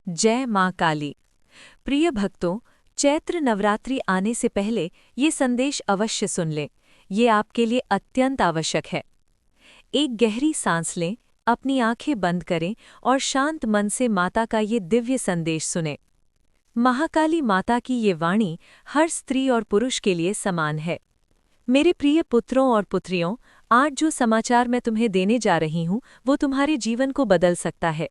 जय मां काली। प्रिय भक्तों, चैत्र नवरात्रि आने से पहले ये संदेश अवश्य सुन लें। ये आपके लिए अत्यंत आवश्यक है। एक गहरी सांस लें, अपनी आंखें बंद करें और शांत मन से माता का ये दिव्य संदेश सुनें। महाकाली माता की ये वाणी हर स्त्री और पुरुष के लिए समान है। मेरे प्रिय पुत्रों और पुत्रियों, आज जो समाचार मैं तुम्हें देने जा रही हूँ वो तुम्हारे जीवन को बदल सकता है।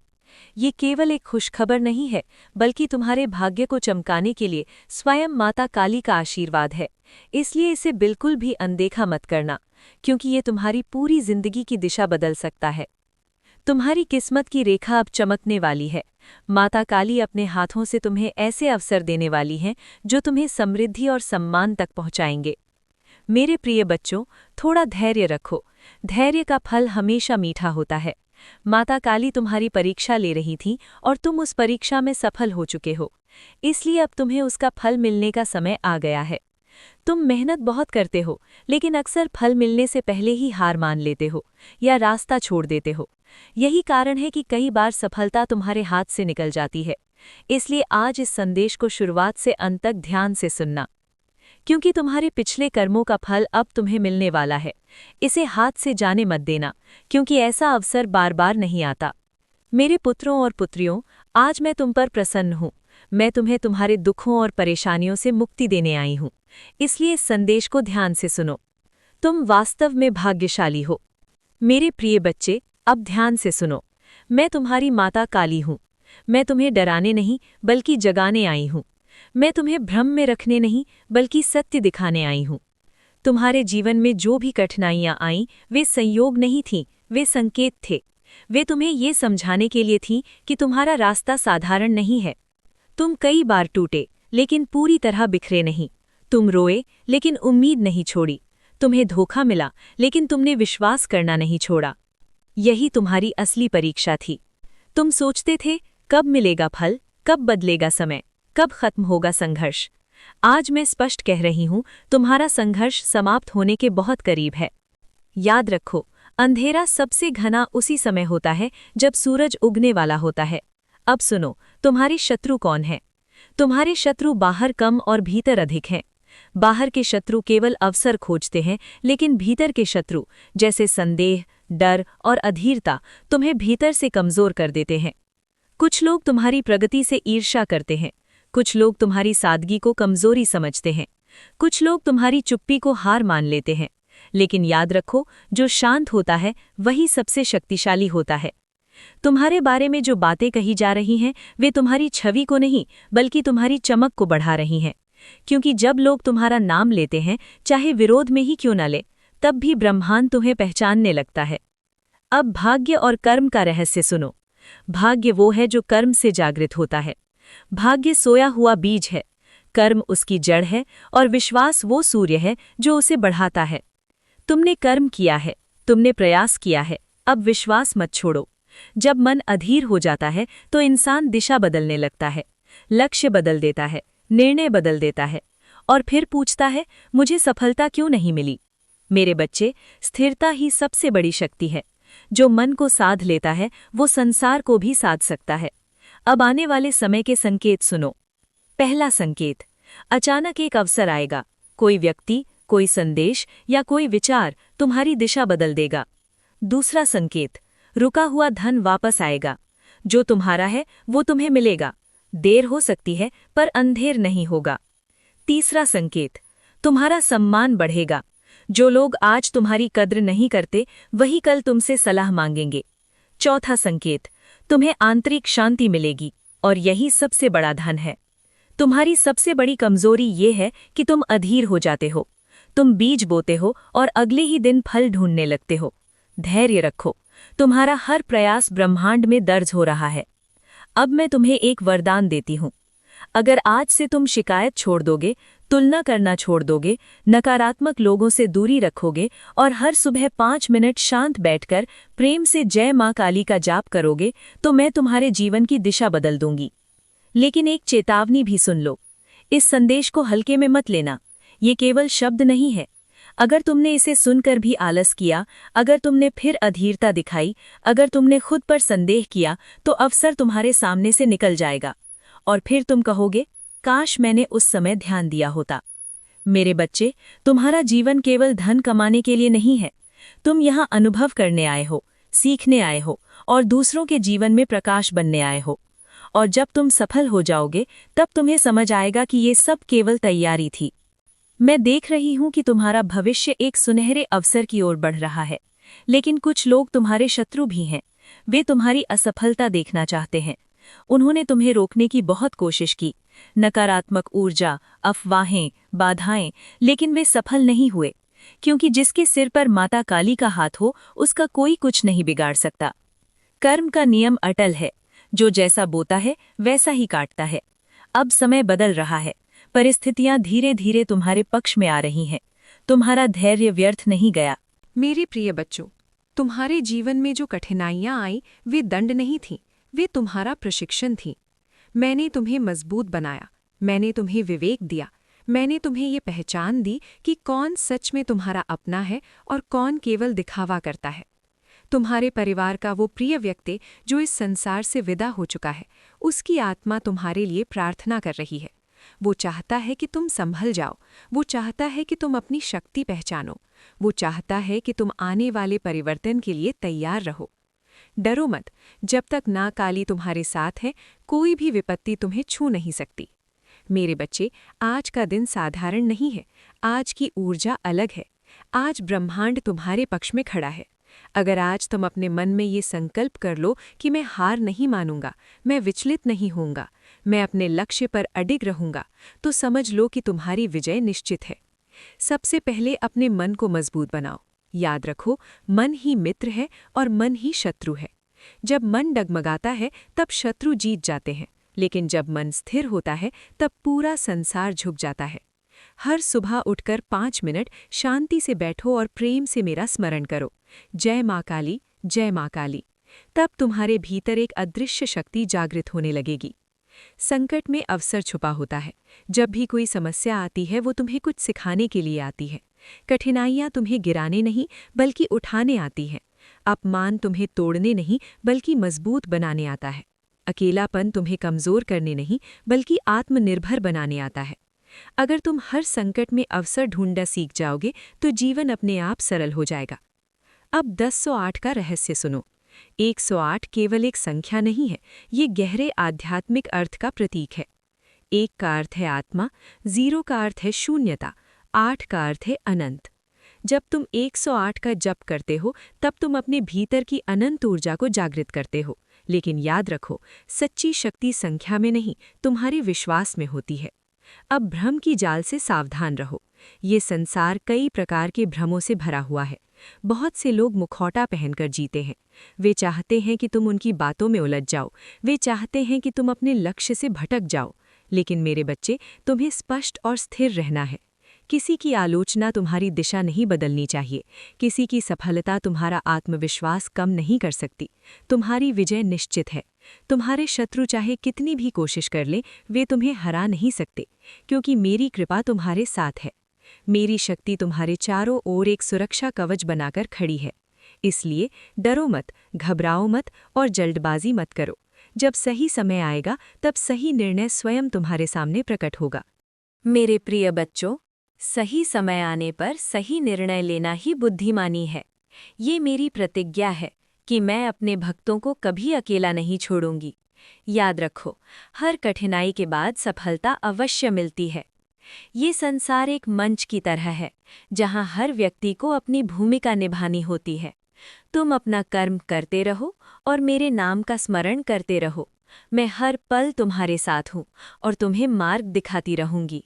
ये केवल एक खुशखबर नहीं है, बल्कि तुम्हारे भाग्य को चमकाने के लिए स्वयं माता काली का आशीर्वाद है। इसलिए इसे बिल्कुल भी अनदेखा मत करना, क्योंकि ये तुम्हारी पूरी जिंदगी की दिशा बदल सकता है। तुम्हारी किस्मत की रेखा अब चमकने वाली है। माता काली अपने हाथों से तुम्हें ऐसे अवसर देने वाली हैं जो तुम्हें समृद्धि और सम्मान तक पहुंचाएंगे। मेरे प्रिय बच्चों, थोड़ा धैर्य रखो। धैर्य का फल हमेशा मीठा होता है। माता काली तुम्हारी परीक्षा ले रही थी और तुम उस परीक्षा में सफल हो चुके हो। इसलिए अब तुम्हें उसका फल मिलने का समय आ गया है। तुम मेहनत बहुत करते हो, लेकिन अक्सर फल मिलने से पहले ही हार मान लेते हो या रास्ता छोड़ देते हो। यही कारण है कि कई बार सफलता तुम्हारे हाथ से निकल जाती है। इसलिए आज इस संदेश को शुरुआत से अंत तक ध्यान से सुनना, क्योंकि तुम्हारे पिछले कर्मों का फल अब तुम्हें मिलने वाला है। इसे हाथ से जाने मत देना, क्योंकि ऐसा अवसर बार बार नहीं आता। मेरे पुत्रों और पुत्रियों, आज मैं तुम पर प्रसन्न हूँ। मैं तुम्हें तुम्हारे दुखों और परेशानियों से मुक्ति देने आई हूँ। इसलिए इस संदेश को ध्यान से सुनो। तुम वास्तव में भाग्यशाली हो। मेरे प्रिय बच्चे, अब ध्यान से सुनो। मैं तुम्हारी माता काली हूँ। मैं तुम्हें डराने नहीं, बल्कि जगाने आई हूँ। मैं तुम्हें भ्रम में रखने नहीं, बल्कि सत्य दिखाने आई हूँ। तुम्हारे जीवन में जो भी कठिनाइयाँ आईं, वे संयोग नहीं थीं, वे संकेत थे। वे तुम्हें ये समझाने के लिए थीं कि तुम्हारा रास्ता साधारण नहीं है। तुम कई बार टूटे, लेकिन पूरी तरह बिखरे नहीं। तुम रोए, लेकिन उम्मीद नहीं छोड़ी। तुम्हें धोखा मिला, लेकिन तुमने विश्वास करना नहीं छोड़ा। यही तुम्हारी असली परीक्षा थी। तुम सोचते थे, कब मिलेगा फल, कब बदलेगा समय, कब खत्म होगा संघर्ष। आज मैं स्पष्ट कह रही हूं, तुम्हारा संघर्ष समाप्त होने के बहुत करीब है। याद रखो, अंधेरा सबसे घना उसी समय होता है जब सूरज उगने वाला होता है। अब सुनो, तुम्हारे शत्रु कौन है? तुम्हारे शत्रु बाहर कम और भीतर अधिक हैं। बाहर के शत्रु केवल अवसर खोजते हैं, लेकिन भीतर के शत्रु, जैसे संदेह, डर और अधीरता, तुम्हें भीतर से कमजोर कर देते हैं। कुछ लोग तुम्हारी प्रगति से ईर्ष्या करते हैं। कुछ लोग तुम्हारी सादगी को कमजोरी समझते हैं। कुछ लोग तुम्हारी चुप्पी को हार मान लेते हैं। लेकिन याद रखो, जो शांत होता है वही सबसे शक्तिशाली होता है। तुम्हारे बारे में जो बातें कही जा रही हैं, वे तुम्हारी छवि को नहीं, बल्कि तुम्हारी चमक को बढ़ा रही हैं। क्योंकि जब लोग तुम्हारा नाम लेते हैं, चाहे विरोध में ही क्यों न ले, तब भी ब्रह्मांड तुम्हें पहचानने लगता है। अब भाग्य और कर्म का रहस्य सुनो। भाग्य वो है जो कर्म से जागृत होता है। भाग्य सोया हुआ बीज है, कर्म उसकी जड़ है, और विश्वास वो सूर्य है जो उसे बढ़ाता है। तुमने कर्म किया है, तुमने प्रयास किया है, अब विश्वास मत छोड़ो। जब मन अधीर हो जाता है तो इंसान दिशा बदलने लगता है, लक्ष्य बदल देता है, निर्णय बदल देता है, और फिर पूछता है, मुझे सफलता क्यों नहीं मिली? मेरे बच्चे, स्थिरता ही सबसे बड़ी शक्ति है। जो मन को साध लेता है, वो संसार को भी साध सकता है। अब आने वाले समय के संकेत सुनो। पहला संकेत, अचानक एक अवसर आएगा। कोई व्यक्ति, कोई संदेश या कोई विचार तुम्हारी दिशा बदल देगा। दूसरा संकेत, रुका हुआ धन वापस आएगा। जो तुम्हारा है वो तुम्हें मिलेगा। देर हो सकती है, पर अंधेर नहीं होगा। तीसरा संकेत, तुम्हारा सम्मान बढ़ेगा। जो लोग आज तुम्हारी कद्र नहीं करते, वही कल तुमसे सलाह मांगेंगे। चौथा संकेत, तुम्हें आंतरिक शांति मिलेगी, और यही सबसे बड़ा धन है। तुम्हारी सबसे बड़ी कमजोरी ये है कि तुम अधीर हो जाते हो। तुम बीज बोते हो और अगले ही दिन फल ढूंढने लगते हो। धैर्य रखो, तुम्हारा हर प्रयास ब्रह्मांड में दर्ज हो रहा है। अब मैं तुम्हें एक वरदान देती हूँ। अगर आज से तुम शिकायत छोड़ दोगे, तुलना करना छोड़ दोगे, नकारात्मक लोगों से दूरी रखोगे और हर सुबह 5 मिनट शांत बैठकर प्रेम से जय मां काली का जाप करोगे, तो मैं तुम्हारे जीवन की दिशा बदल दूंगी। लेकिन एक चेतावनी भी सुन लो। इस संदेश को हल्के में मत लेना। ये केवल शब्द नहीं है। अगर तुमने इसे सुनकर भी आलस किया, अगर तुमने फिर अधीरता दिखाई, अगर तुमने खुद पर संदेह किया, तो अवसर तुम्हारे सामने से निकल जाएगा और फिर तुम कहोगे, काश मैंने उस समय ध्यान दिया होता। मेरे बच्चे, तुम्हारा जीवन केवल धन कमाने के लिए नहीं है। तुम यहाँ अनुभव करने आए हो, सीखने आए हो और दूसरों के जीवन में प्रकाश बनने आए हो। और जब तुम सफल हो जाओगे, तब तुम्हें समझ आएगा कि ये सब केवल तैयारी थी। मैं देख रही हूं कि तुम्हारा भविष्य एक सुनहरे अवसर की ओर बढ़ रहा है, लेकिन कुछ लोग तुम्हारे शत्रु भी हैं। वे तुम्हारी असफलता देखना चाहते हैं। उन्होंने तुम्हें रोकने की बहुत कोशिश की, नकारात्मक ऊर्जा, अफवाहें, बाधाएं, लेकिन वे सफल नहीं हुए, क्योंकि जिसके सिर पर माता काली का हाथ हो, उसका कोई कुछ नहीं बिगाड़ सकता। कर्म का नियम अटल है, जो जैसा बोता है वैसा ही काटता है। अब समय बदल रहा है, परिस्थितियां धीरे धीरे तुम्हारे पक्ष में आ रही हैं। तुम्हारा धैर्य व्यर्थ नहीं गया। मेरे प्रिय बच्चों, तुम्हारे जीवन में जो कठिनाइयां आई वे दंड नहीं थीं, वे तुम्हारा प्रशिक्षण थीं। मैंने तुम्हें मजबूत बनाया, मैंने तुम्हें विवेक दिया, मैंने तुम्हें ये पहचान दी कि कौन सच में तुम्हारा अपना है और कौन केवल दिखावा करता है। तुम्हारे परिवार का वो प्रिय व्यक्ति जो इस संसार से विदा हो चुका है, उसकी आत्मा तुम्हारे लिए प्रार्थना कर रही है। वो चाहता है कि तुम संभल जाओ, वो चाहता है कि तुम अपनी शक्ति पहचानो, वो चाहता है कि तुम आने वाले परिवर्तन के लिए तैयार रहो। डरो मत, जब तक ना काली तुम्हारे साथ है, कोई भी विपत्ति तुम्हें छू नहीं सकती। मेरे बच्चे, आज का दिन साधारण नहीं है, आज की ऊर्जा अलग है। आज ब्रह्मांड तुम्हारे पक्ष में खड़ा है। अगर आज तुम अपने मन में ये संकल्प कर लो कि मैं हार नहीं मानूंगा, मैं विचलित नहीं होऊंगा, मैं अपने लक्ष्य पर अडिग रहूंगा, तो समझ लो कि तुम्हारी विजय निश्चित है। सबसे पहले अपने मन को मजबूत बनाओ। याद रखो, मन ही मित्र है और मन ही शत्रु है। जब मन डगमगाता है तब शत्रु जीत जाते हैं, लेकिन जब मन स्थिर होता है तब पूरा संसार झुक जाता है। हर सुबह उठकर 5 मिनट शांति से बैठो और प्रेम से मेरा स्मरण करो, जय माँ काली, जय माँ काली। तब तुम्हारे भीतर एक अदृश्य शक्ति जागृत होने लगेगी। संकट में अवसर छुपा होता है। जब भी कोई समस्या आती है, वो तुम्हें कुछ सिखाने के लिए आती है। कठिनाइयाँ तुम्हें गिराने नहीं बल्कि उठाने आती हैं। अपमान तुम्हें तोड़ने नहीं बल्कि मजबूत बनाने आता है। अकेलापन तुम्हें कमजोर करने नहीं बल्कि आत्मनिर्भर बनाने आता है। अगर तुम हर संकट में अवसर ढूंढना सीख जाओगे तो जीवन अपने आप सरल हो जाएगा। अब 1008 का रहस्य सुनो। 108 केवल एक संख्या नहीं है, ये गहरे आध्यात्मिक अर्थ का प्रतीक है। 1 का अर्थ है आत्मा, 0 का अर्थ है शून्यता, 8 का अर्थ है अनंत। जब तुम 108 का जप करते हो, तब तुम अपने भीतर की अनंत ऊर्जा को जागृत करते हो। लेकिन याद रखो, सच्ची शक्ति संख्या में नहीं, तुम्हारे विश्वास में होती है। अब भ्रम की जाल से सावधान रहो। ये संसार कई प्रकार के भ्रमों से भरा हुआ है। बहुत से लोग मुखौटा पहनकर जीते हैं। वे चाहते हैं कि तुम उनकी बातों में उलझ जाओ, वे चाहते हैं कि तुम अपने लक्ष्य से भटक जाओ। लेकिन मेरे बच्चे, तुम्हें स्पष्ट और स्थिर रहना है। किसी की आलोचना तुम्हारी दिशा नहीं बदलनी चाहिए। किसी की सफलता तुम्हारा आत्मविश्वास कम नहीं कर सकती। तुम्हारी विजय निश्चित है। तुम्हारे शत्रु चाहे कितनी भी कोशिश कर लें, वे तुम्हें हरा नहीं सकते, क्योंकि मेरी कृपा तुम्हारे साथ है। मेरी शक्ति तुम्हारे चारों ओर एक सुरक्षा कवच बनाकर खड़ी है। इसलिए डरो मत, घबराओ मत और जल्दबाजी मत करो। जब सही समय आएगा, तब सही निर्णय स्वयं तुम्हारे सामने प्रकट होगा। मेरे प्रिय बच्चों, सही समय आने पर सही निर्णय लेना ही बुद्धिमानी है। ये मेरी प्रतिज्ञा है कि मैं अपने भक्तों को कभी अकेला नहीं छोड़ूंगी। याद रखो, हर कठिनाई के बाद सफलता अवश्य मिलती है। ये संसार एक मंच की तरह है, जहां हर व्यक्ति को अपनी भूमिका निभानी होती है। तुम अपना कर्म करते रहो और मेरे नाम का स्मरण करते रहो। मैं हर पल तुम्हारे साथ हूँ और तुम्हें मार्ग दिखाती रहूंगी।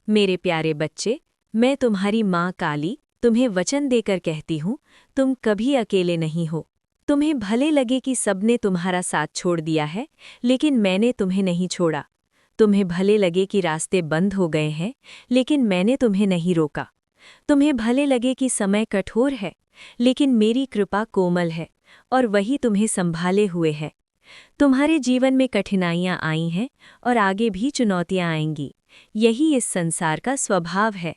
मेरे प्यारे बच्चे, मैं तुम्हारी माँ काली तुम्हें वचन देकर कहती हूँ, तुम कभी अकेले नहीं हो। तुम्हें भले लगे कि सबने तुम्हारा साथ छोड़ दिया है, लेकिन मैंने तुम्हें नहीं छोड़ा। तुम्हें भले लगे कि रास्ते बंद हो गए हैं, लेकिन मैंने तुम्हें नहीं रोका। तुम्हें भले लगे कि समय कठोर है, लेकिन मेरी कृपा कोमल है और वही तुम्हें संभाले हुए है। तुम्हारे जीवन में कठिनाइयां आई हैं और आगे भी चुनौतियां आएंगी। यही इस संसार का स्वभाव है।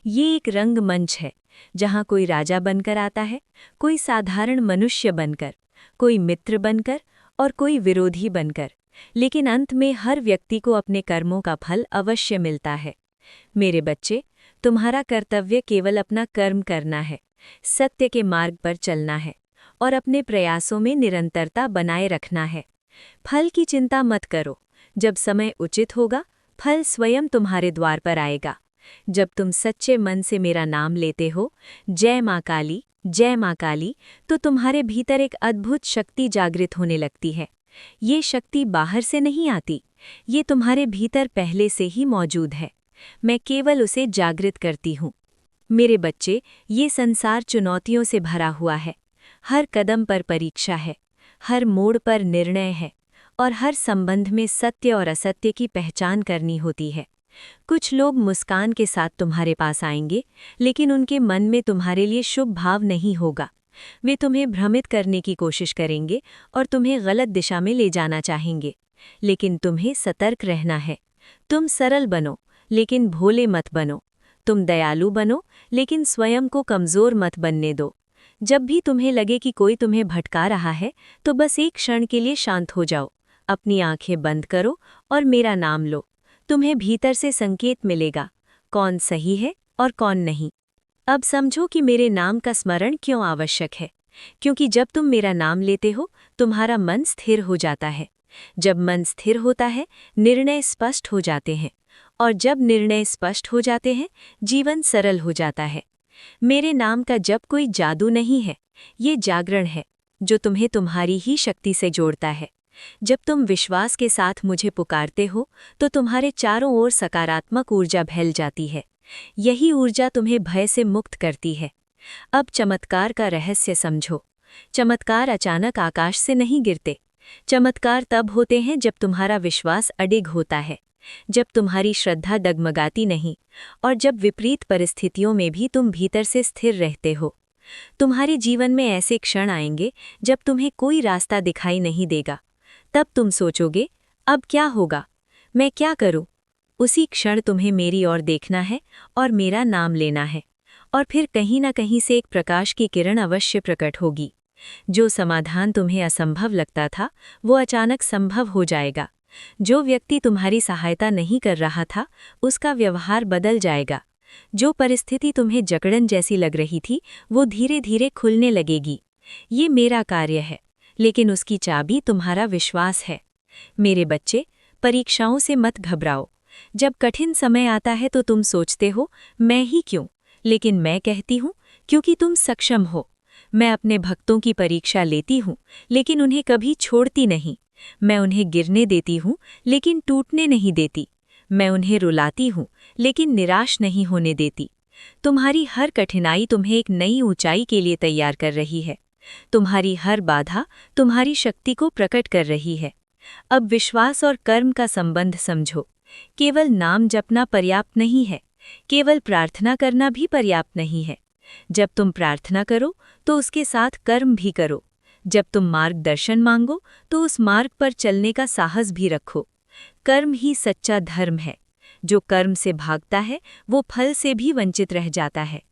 ये एक रंगमंच है, जहाँ कोई राजा बनकर आता है, कोई साधारण मनुष्य बनकर, कोई मित्र बनकर और कोई विरोधी बनकर, लेकिन अंत में हर व्यक्ति को अपने कर्मों का फल अवश्य मिलता है। मेरे बच्चे, तुम्हारा कर्तव्य केवल अपना कर्म करना है, सत्य के मार्ग पर चलना है और अपने प्रयासों में निरंतरता बनाए रखना है। फल की चिंता मत करो, जब समय उचित होगा फल स्वयं तुम्हारे द्वार पर आएगा। जब तुम सच्चे मन से मेरा नाम लेते हो, जय माँ काली, तो तुम्हारे भीतर एक अद्भुत शक्ति जागृत होने लगती है। ये शक्ति बाहर से नहीं आती, ये तुम्हारे भीतर पहले से ही मौजूद है। मैं केवल उसे जागृत करती हूँ। मेरे बच्चे, ये संसार चुनौतियों से भरा हुआ है। हर कदम पर परीक्षा है, हर मोड़ पर निर्णय है और हर संबंध में सत्य और असत्य की पहचान करनी होती है। कुछ लोग मुस्कान के साथ तुम्हारे पास आएंगे, लेकिन उनके मन में तुम्हारे लिए शुभ भाव नहीं होगा। वे तुम्हें भ्रमित करने की कोशिश करेंगे और तुम्हें गलत दिशा में ले जाना चाहेंगे, लेकिन तुम्हें सतर्क रहना है। तुम सरल बनो, लेकिन भोले मत बनो। तुम दयालु बनो, लेकिन स्वयं को कमज़ोर मत बनने दो। जब भी तुम्हें लगे कि कोई तुम्हें भटका रहा है, तो बस एक क्षण के लिए शांत हो जाओ, अपनी आंखें बंद करो और मेरा नाम लो। तुम्हें भीतर से संकेत मिलेगा, कौन सही है और कौन नहीं। अब समझो कि मेरे नाम का स्मरण क्यों आवश्यक है, क्योंकि जब तुम मेरा नाम लेते हो, तुम्हारा मन स्थिर हो जाता है। जब मन स्थिर होता है, निर्णय स्पष्ट हो जाते हैं, और जब निर्णय स्पष्ट हो जाते हैं, जीवन सरल हो जाता है। मेरे नाम का जप कोई जादू नहीं है, ये जागरण है जो तुम्हें तुम्हारी ही शक्ति से जोड़ता है। जब तुम विश्वास के साथ मुझे पुकारते हो, तो तुम्हारे चारों ओर सकारात्मक ऊर्जा फैल जाती है। यही ऊर्जा तुम्हें भय से मुक्त करती है। अब चमत्कार का रहस्य समझो। चमत्कार अचानक आकाश से नहीं गिरते। चमत्कार तब होते हैं जब तुम्हारा विश्वास अडिग होता है, जब तुम्हारी श्रद्धा डगमगाती नहीं और जब विपरीत परिस्थितियों में भी तुम भीतर से स्थिर रहते हो। तुम्हारे जीवन में ऐसे क्षण आएंगे जब तुम्हें कोई रास्ता दिखाई नहीं देगा। तब तुम सोचोगे, अब क्या होगा, मैं क्या करूं? उसी क्षण तुम्हें मेरी ओर देखना है और मेरा नाम लेना है, और फिर कहीं ना कहीं से एक प्रकाश की किरण अवश्य प्रकट होगी। जो समाधान तुम्हें असंभव लगता था, वो अचानक संभव हो जाएगा। जो व्यक्ति तुम्हारी सहायता नहीं कर रहा था, उसका व्यवहार बदल जाएगा। जो परिस्थिति तुम्हें जकड़न जैसी लग रही थी, वो धीरे धीरे खुलने लगेगी। ये मेरा कार्य है, लेकिन उसकी चाबी तुम्हारा विश्वास है। मेरे बच्चे, परीक्षाओं से मत घबराओ। जब कठिन समय आता है तो तुम सोचते हो, मैं ही क्यों? लेकिन मैं कहती हूँ, क्योंकि तुम सक्षम हो। मैं अपने भक्तों की परीक्षा लेती हूँ, लेकिन उन्हें कभी छोड़ती नहीं। मैं उन्हें गिरने देती हूँ, लेकिन टूटने नहीं देती। मैं उन्हें रुलाती हूँ, लेकिन निराश नहीं होने देती। तुम्हारी हर कठिनाई तुम्हें एक नई ऊंचाई के लिए तैयार कर रही है। तुम्हारी हर बाधा तुम्हारी शक्ति को प्रकट कर रही है। अब विश्वास और कर्म का संबंध समझो। केवल नाम जपना पर्याप्त नहीं है, केवल प्रार्थना करना भी पर्याप्त नहीं है। जब तुम प्रार्थना करो तो उसके साथ कर्म भी करो। जब तुम मार्गदर्शन मांगो तो उस मार्ग पर चलने का साहस भी रखो। कर्म ही सच्चा धर्म है। जो कर्म से भागता है वो फल से भी वंचित रह जाता है।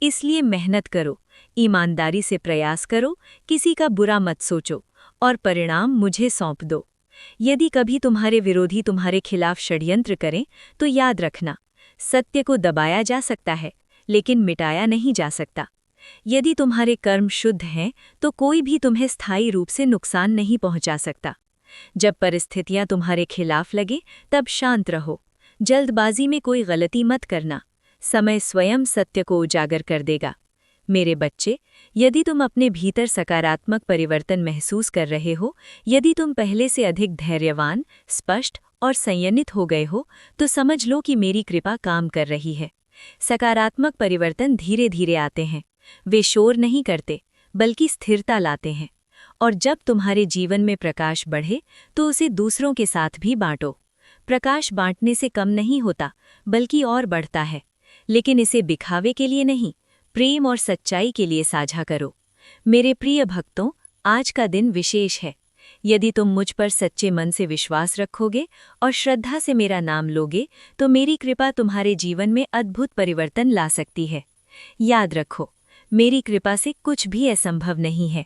इसलिए मेहनत करो, ईमानदारी से प्रयास करो, किसी का बुरा मत सोचो और परिणाम मुझे सौंप दो। यदि कभी तुम्हारे विरोधी तुम्हारे खिलाफ षड्यंत्र करें तो याद रखना, सत्य को दबाया जा सकता है, लेकिन मिटाया नहीं जा सकता। यदि तुम्हारे कर्म शुद्ध हैं तो कोई भी तुम्हें स्थायी रूप से नुकसान नहीं पहुंचा सकता। जब परिस्थितियां तुम्हारे खिलाफ लगे तब शांत रहो। जल्दबाजी में कोई गलती मत करना, समय स्वयं सत्य को उजागर कर देगा। मेरे बच्चे, यदि तुम अपने भीतर सकारात्मक परिवर्तन महसूस कर रहे हो, यदि तुम पहले से अधिक धैर्यवान, स्पष्ट और संयमित हो गए हो, तो समझ लो कि मेरी कृपा काम कर रही है। सकारात्मक परिवर्तन धीरे धीरे आते हैं। वे शोर नहीं करते, बल्कि स्थिरता लाते हैं। और जब तुम्हारे जीवन में प्रकाश बढ़े तो उसे दूसरों के साथ भी बांटो। प्रकाश बांटने से कम नहीं होता, बल्कि और बढ़ता है। लेकिन इसे दिखावे के लिए नहीं, प्रेम और सच्चाई के लिए साझा करो। मेरे प्रिय भक्तों, आज का दिन विशेष है। यदि तुम मुझ पर सच्चे मन से विश्वास रखोगे और श्रद्धा से मेरा नाम लोगे, तो मेरी कृपा तुम्हारे जीवन में अद्भुत परिवर्तन ला सकती है। याद रखो, मेरी कृपा से कुछ भी असंभव नहीं है।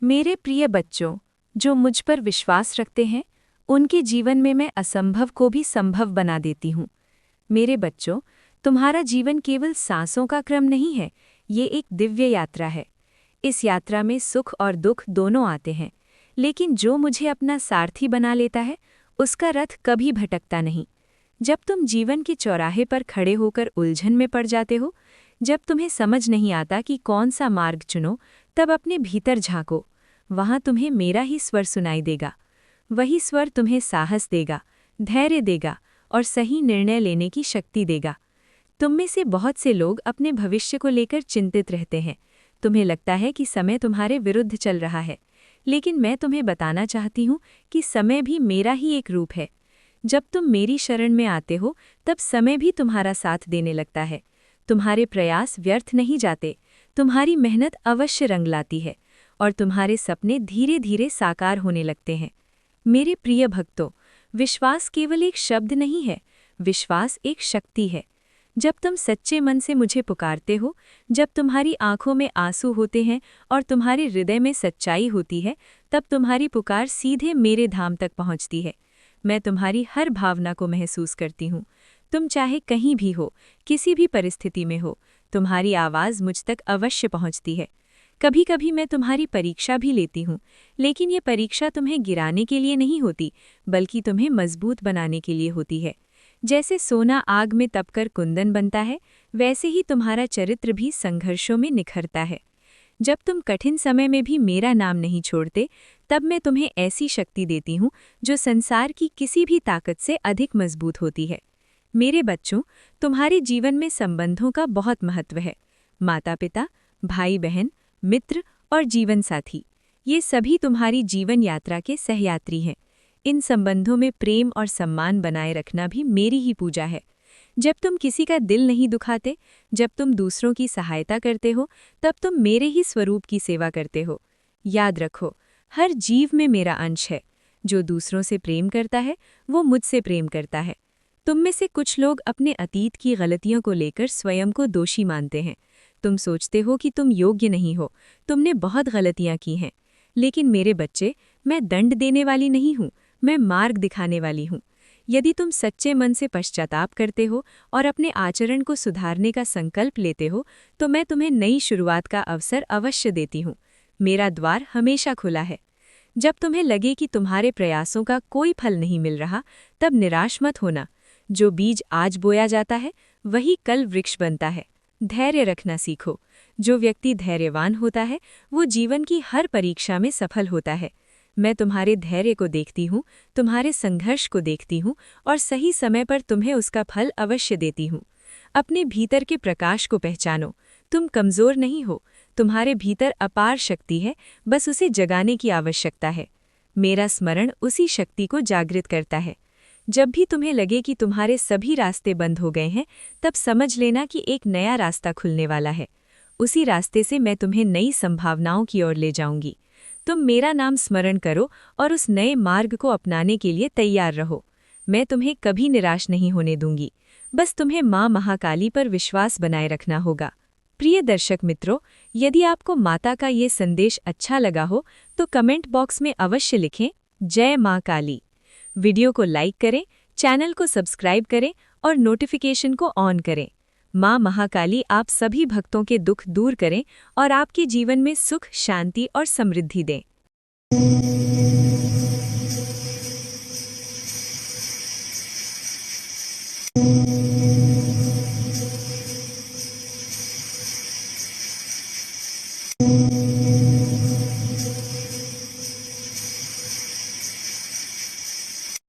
मेरे प्रिय बच्चों, जो मुझ पर विश्वास रखते हैं, उनके जीवन में मैं असंभव को भी संभव बना देती हूँ। मेरे बच्चों, तुम्हारा जीवन केवल सांसों का क्रम नहीं है, ये एक दिव्य यात्रा है। इस यात्रा में सुख और दुख दोनों आते हैं, लेकिन जो मुझे अपना सारथी बना लेता है, उसका रथ कभी भटकता नहीं। जब तुम जीवन के चौराहे पर खड़े होकर उलझन में पड़ जाते हो, जब तुम्हें समझ नहीं आता कि कौन सा मार्ग चुनो, तब अपने भीतर झांको। वहां तुम्हें मेरा ही स्वर सुनाई देगा। वही स्वर तुम्हें साहस देगा, धैर्य देगा और सही निर्णय लेने की शक्ति देगा। तुम में से बहुत से लोग अपने भविष्य को लेकर चिंतित रहते हैं। तुम्हें लगता है कि समय तुम्हारे विरुद्ध चल रहा है, लेकिन मैं तुम्हें बताना चाहती हूँ कि समय भी मेरा ही एक रूप है। जब तुम मेरी शरण में आते हो, तब समय भी तुम्हारा साथ देने लगता है। तुम्हारे प्रयास व्यर्थ नहीं जाते, तुम्हारी मेहनत अवश्य रंग लाती है और तुम्हारे सपने धीरे धीरे साकार होने लगते हैं। मेरे प्रिय भक्तों, विश्वास केवल एक शब्द नहीं है, विश्वास एक शक्ति है। जब तुम सच्चे मन से मुझे पुकारते हो, जब तुम्हारी आंखों में आंसू होते हैं और तुम्हारे हृदय में सच्चाई होती है, तब तुम्हारी पुकार सीधे मेरे धाम तक पहुंचती है। मैं तुम्हारी हर भावना को महसूस करती हूँ। तुम चाहे कहीं भी हो, किसी भी परिस्थिति में हो, तुम्हारी आवाज़ मुझ तक अवश्य पहुँचती है। कभी कभी मैं तुम्हारी परीक्षा भी लेती हूँ, लेकिन ये परीक्षा तुम्हें गिराने के लिए नहीं होती, बल्कि तुम्हें मजबूत बनाने के लिए होती है। जैसे सोना आग में तपकर कुंदन बनता है, वैसे ही तुम्हारा चरित्र भी संघर्षों में निखरता है। जब तुम कठिन समय में भी मेरा नाम नहीं छोड़ते, तब मैं तुम्हें ऐसी शक्ति देती हूँ जो संसार की किसी भी ताकत से अधिक मजबूत होती है। मेरे बच्चों, तुम्हारे जीवन में संबंधों का बहुत महत्व है। माता-पिता, भाई-बहन, मित्र और जीवन साथी, ये सभी तुम्हारी जीवन यात्रा के सहयात्री हैं। इन संबंधों में प्रेम और सम्मान बनाए रखना भी मेरी ही पूजा है। जब तुम किसी का दिल नहीं दुखाते, जब तुम दूसरों की सहायता करते हो, तब तुम मेरे ही स्वरूप की सेवा करते हो। याद रखो, हर जीव में मेरा अंश है। जो दूसरों से प्रेम करता है, वो मुझसे प्रेम करता है। तुम में से कुछ लोग अपने अतीत की गलतियों को लेकर स्वयं को दोषी मानते हैं। तुम सोचते हो कि तुम योग्य नहीं हो, तुमने बहुत गलतियां की हैं। लेकिन मेरे बच्चे, मैं दंड देने वाली नहीं हूँ, मैं मार्ग दिखाने वाली हूँ। यदि तुम सच्चे मन से पश्चाताप करते हो और अपने आचरण को सुधारने का संकल्प लेते हो, तो मैं तुम्हें नई शुरुआत का अवसर अवश्य देती हूँ। मेरा द्वार हमेशा खुला है। जब तुम्हें लगे कि तुम्हारे प्रयासों का कोई फल नहीं मिल रहा, तब निराश मत होना। जो बीज आज बोया जाता है, वही कल वृक्ष बनता है। धैर्य रखना सीखो। जो व्यक्ति धैर्यवान होता है, वो जीवन की हर परीक्षा में सफल होता है। मैं तुम्हारे धैर्य को देखती हूँ, तुम्हारे संघर्ष को देखती हूँ और सही समय पर तुम्हें उसका फल अवश्य देती हूँ। अपने भीतर के प्रकाश को पहचानो। तुम कमज़ोर नहीं हो, तुम्हारे भीतर अपार शक्ति है, बस उसे जगाने की आवश्यकता है। मेरा स्मरण उसी शक्ति को जागृत करता है। जब भी तुम्हें लगे कि तुम्हारे सभी रास्ते बंद हो गए हैं, तब समझ लेना कि एक नया रास्ता खुलने वाला है। उसी रास्ते से मैं तुम्हें नई संभावनाओं की ओर ले जाऊंगी। तुम मेरा नाम स्मरण करो और उस नए मार्ग को अपनाने के लिए तैयार रहो। मैं तुम्हें कभी निराश नहीं होने दूंगी। बस तुम्हें माँ महाकाली पर विश्वास बनाए रखना होगा। प्रिय दर्शक मित्रों, यदि आपको माता का ये संदेश अच्छा लगा हो, तो कमेंट बॉक्स में अवश्य लिखें जय माँ काली। वीडियो को लाइक करें, चैनल को सब्सक्राइब करें और नोटिफिकेशन को ऑन करें। माँ महाकाली आप सभी भक्तों के दुख दूर करें और आपके जीवन में सुख, शांति और समृद्धि दें।